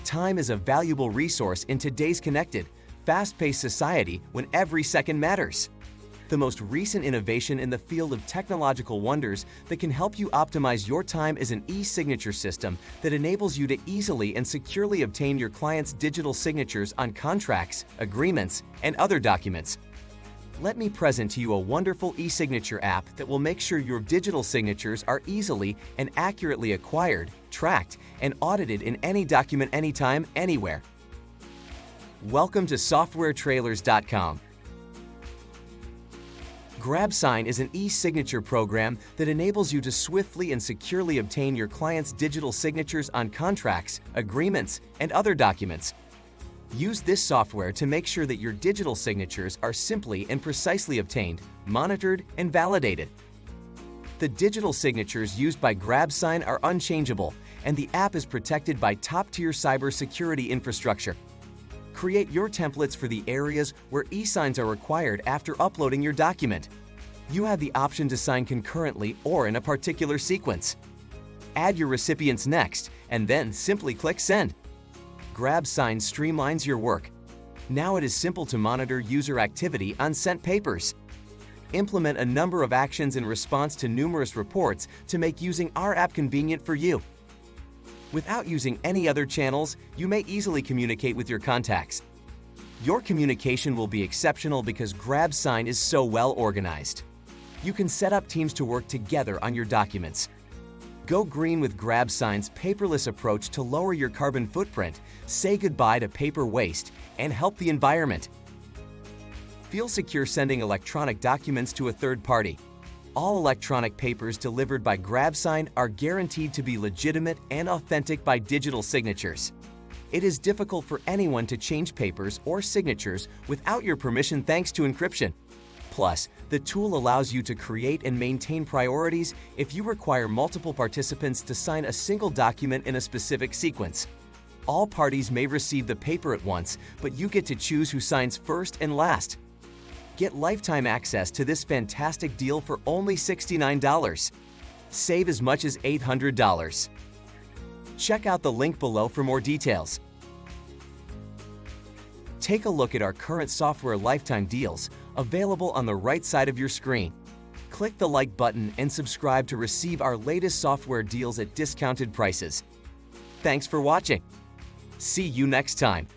time is a valuable resource in today's connected, fast-paced society when every second matters. The most recent innovation in the field of technological wonders that can help you optimize your time is an eSignature system that enables you to easily and securely obtain your clients' digital signatures on contracts, agreements, and other documents. Let me present to you a wonderful eSignature app that will make sure your digital signatures are easily and accurately acquired, tracked, and audited in any document anytime, anywhere. Welcome to SoftwareTrailers.com. GrabSign is an eSignature program that enables you to swiftly and securely obtain your clients' digital signatures on contracts, agreements, and other documents. Use this software to make sure that your digital signatures are simply and precisely obtained, monitored, and validated. The digital signatures used by GrabSign are unchangeable, and the app is protected by top-tier cybersecurity infrastructure. Create your templates for the areas where eSigns are required after uploading your document. You have the option to sign concurrently or in a particular sequence. Add your recipients next, and then simply click Send. GrabSign streamlines your work. Now it is simple to monitor user activity on sent papers. Implement a number of actions in response to numerous reports to make using our app convenient for you. Without using any other channels, you may easily communicate with your contacts. Your communication will be exceptional because GrabSign is so well organized. You can set up teams to work together on your documents. Go green with GrabSign's paperless approach to lower your carbon footprint, say goodbye to paper waste, and help the environment. Feel secure sending electronic documents to a third party. All electronic papers delivered by GrabSign are guaranteed to be legitimate and authentic by digital signatures. It is difficult for anyone to change papers or signatures without your permission thanks to encryption. Plus, the tool allows you to create and maintain priorities if you require multiple participants to sign a single document in a specific sequence. All parties may receive the paper at once, but you get to choose who signs first and last. Get lifetime access to this fantastic deal for only $69. Save as much as $800. Check out the link below for more details. Take a look at our current software lifetime deals available on the right side of your screen. Click the like button and subscribe to receive our latest software deals at discounted prices. Thanks for watching. See you next time.